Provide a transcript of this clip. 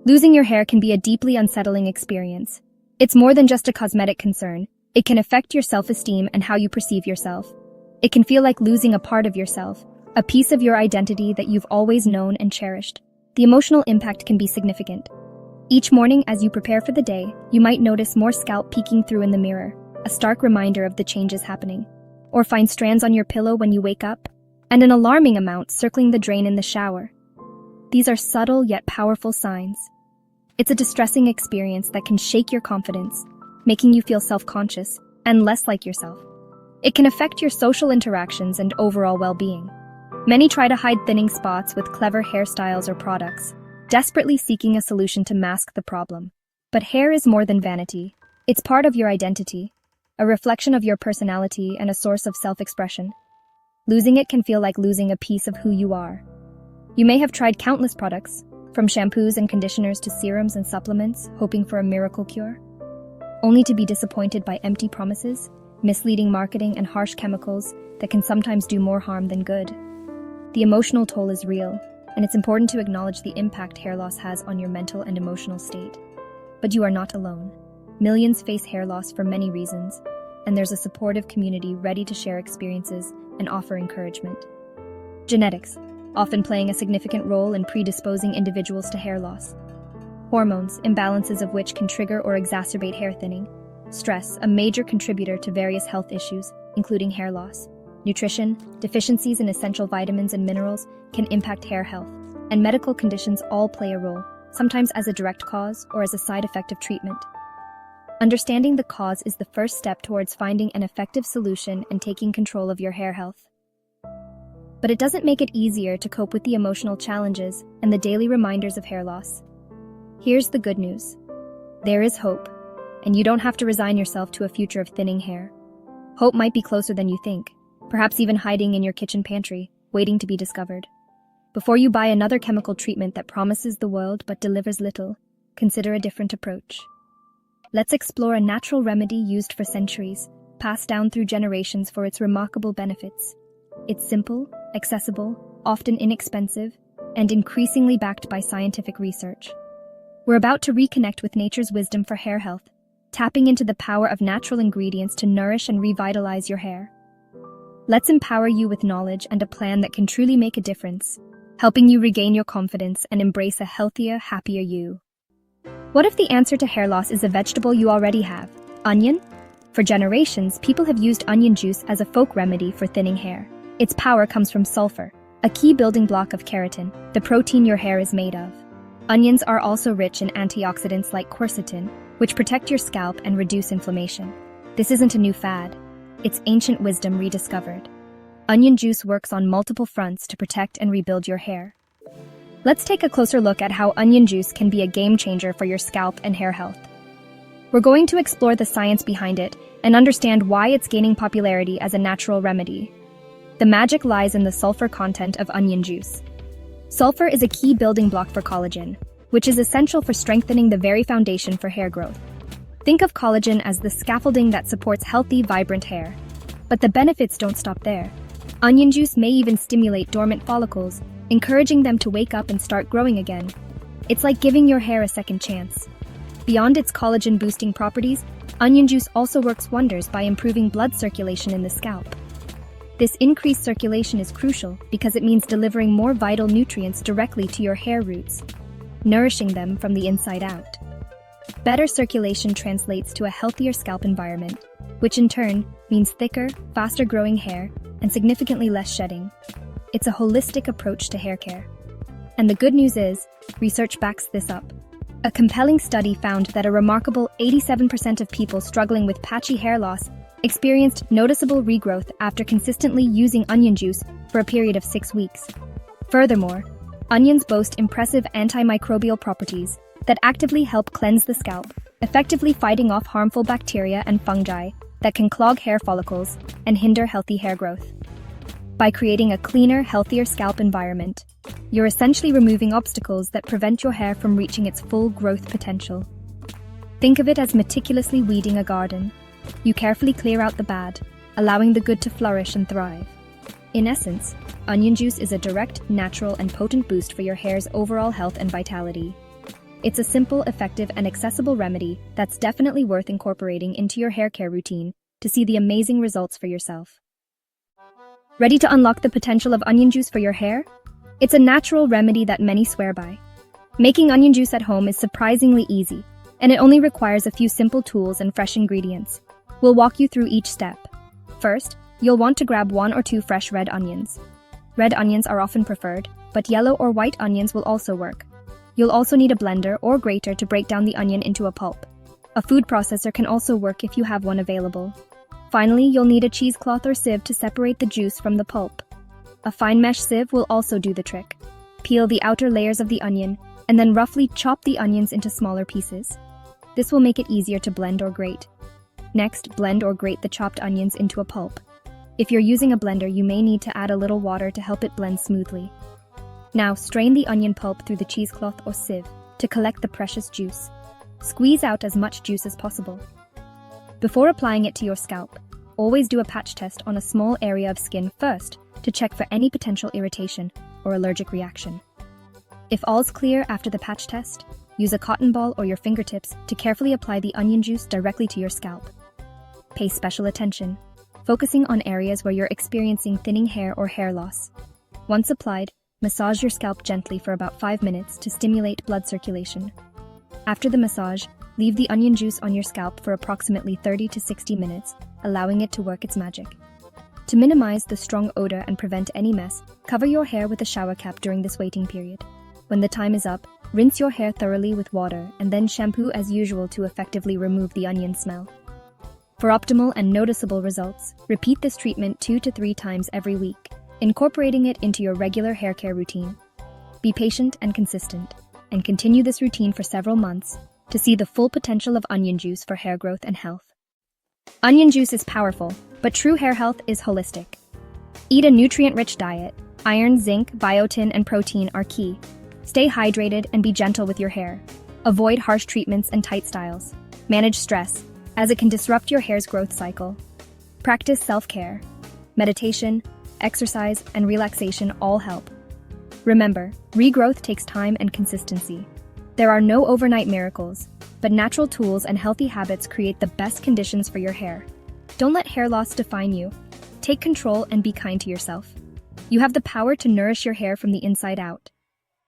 Losing your hair can be a deeply unsettling experience. It's more than just a cosmetic concern. It can affect your self-esteem and how you perceive yourself. It can feel like losing a part of yourself, a piece of your identity that you've always known and cherished. The emotional impact can be significant. Each morning as you prepare for the day, you might notice more scalp peeking through in the mirror, a stark reminder of the changes happening. Or find strands on your pillow when you wake up, and an alarming amount circling the drain in the shower. These are subtle yet powerful signs. It's a distressing experience that can shake your confidence, making you feel self-conscious and less like yourself. It can affect your social interactions and overall well-being. Many try to hide thinning spots with clever hairstyles or products, desperately seeking a solution to mask the problem. But hair is more than vanity. It's part of your identity, a reflection of your personality and a source of self-expression. Losing it can feel like losing a piece of who you are. You may have tried countless products, from shampoos and conditioners to serums and supplements, hoping for a miracle cure, only to be disappointed by empty promises, misleading marketing, and harsh chemicals that can sometimes do more harm than good. The emotional toll is real, and it's important to acknowledge the impact hair loss has on your mental and emotional state. But you are not alone. Millions face hair loss for many reasons, and there's a supportive community ready to share experiences and offer encouragement. Genetics, often playing a significant role in predisposing individuals to hair loss. Hormones, imbalances of which can trigger or exacerbate hair thinning. Stress, a major contributor to various health issues, including hair loss. Nutrition, deficiencies in essential vitamins and minerals can impact hair health, and medical conditions all play a role, sometimes as a direct cause or as a side effect of treatment. Understanding the cause is the first step towards finding an effective solution and taking control of your hair health. But it doesn't make it easier to cope with the emotional challenges and the daily reminders of hair loss. Here's the good news. There is hope, and you don't have to resign yourself to a future of thinning hair. Hope might be closer than you think, perhaps even hiding in your kitchen pantry, waiting to be discovered. Before you buy another chemical treatment that promises the world but delivers little, consider a different approach. Let's explore a natural remedy used for centuries, passed down through generations for its remarkable benefits. It's simple, accessible, often inexpensive, and increasingly backed by scientific research. We're about to reconnect with nature's wisdom for hair health, tapping into the power of natural ingredients to nourish and revitalize your hair. Let's empower you with knowledge and a plan that can truly make a difference, helping you regain your confidence and embrace a healthier, happier you. What if the answer to hair loss is a vegetable you already have? Onion? For generations, people have used onion juice as a folk remedy for thinning hair. Its power comes from sulfur, a key building block of keratin, the protein your hair is made of. Onions are also rich in antioxidants like quercetin, which protect your scalp and reduce inflammation. This isn't a new fad. It's ancient wisdom rediscovered. Onion juice works on multiple fronts to protect and rebuild your hair. Let's take a closer look at how onion juice can be a game changer for your scalp and hair health. We're going to explore the science behind it and understand why it's gaining popularity as a natural remedy. The magic lies in the sulfur content of onion juice. Sulfur is a key building block for collagen, which is essential for strengthening the very foundation for hair growth. Think of collagen as the scaffolding that supports healthy, vibrant hair. But the benefits don't stop there. Onion juice may even stimulate dormant follicles, encouraging them to wake up and start growing again. It's like giving your hair a second chance. Beyond its collagen-boosting properties, onion juice also works wonders by improving blood circulation in the scalp. This increased circulation is crucial because it means delivering more vital nutrients directly to your hair roots, nourishing them from the inside out. Better circulation translates to a healthier scalp environment, which in turn means thicker, faster-growing hair and significantly less shedding. It's a holistic approach to hair care. And the good news is, research backs this up. A compelling study found that a remarkable 87% of people struggling with patchy hair loss experienced noticeable regrowth after consistently using onion juice for a period of 6 weeks. Furthermore, onions boast impressive antimicrobial properties that actively help cleanse the scalp, effectively fighting off harmful bacteria and fungi that can clog hair follicles and hinder healthy hair growth. By creating a cleaner, healthier scalp environment, you're essentially removing obstacles that prevent your hair from reaching its full growth potential. Think of it as meticulously weeding a garden. You carefully clear out the bad, allowing the good to flourish and thrive. In essence, onion juice is a direct, natural, and potent boost for your hair's overall health and vitality. It's a simple, effective, and accessible remedy that's definitely worth incorporating into your hair care routine to see the amazing results for yourself. Ready to unlock the potential of onion juice for your hair? It's a natural remedy that many swear by. Making onion juice at home is surprisingly easy, and it only requires a few simple tools and fresh ingredients. We'll walk you through each step. First, you'll want to grab 1 or 2 fresh red onions. Red onions are often preferred, but yellow or white onions will also work. You'll also need a blender or grater to break down the onion into a pulp. A food processor can also work if you have one available. Finally, you'll need a cheesecloth or sieve to separate the juice from the pulp. A fine mesh sieve will also do the trick. Peel the outer layers of the onion, and then roughly chop the onions into smaller pieces. This will make it easier to blend or grate. Next, blend or grate the chopped onions into a pulp. If you're using a blender, you may need to add a little water to help it blend smoothly. Now, strain the onion pulp through the cheesecloth or sieve to collect the precious juice. Squeeze out as much juice as possible. Before applying it to your scalp, always do a patch test on a small area of skin first to check for any potential irritation or allergic reaction. If all's clear after the patch test, use a cotton ball or your fingertips to carefully apply the onion juice directly to your scalp. Pay special attention, focusing on areas where you're experiencing thinning hair or hair loss. Once applied, massage your scalp gently for about 5 minutes to stimulate blood circulation. After the massage, leave the onion juice on your scalp for approximately 30 to 60 minutes, allowing it to work its magic. To minimize the strong odor and prevent any mess, cover your hair with a shower cap during this waiting period. When the time is up, rinse your hair thoroughly with water and then shampoo as usual to effectively remove the onion smell. For optimal and noticeable results, repeat this treatment 2 to 3 times every week, incorporating it into your regular hair care routine. Be patient and consistent, and continue this routine for several months to see the full potential of onion juice for hair growth and health. Onion juice is powerful, but true hair health is holistic. Eat a nutrient-rich diet. Iron, zinc, biotin, and protein are key. Stay hydrated and be gentle with your hair. Avoid harsh treatments and tight styles. Manage stress, as it can disrupt your hair's growth cycle. Practice self-care. Meditation, exercise, and relaxation all help. Remember, regrowth takes time and consistency. There are no overnight miracles, but natural tools and healthy habits create the best conditions for your hair. Don't let hair loss define you. Take control and be kind to yourself. You have the power to nourish your hair from the inside out.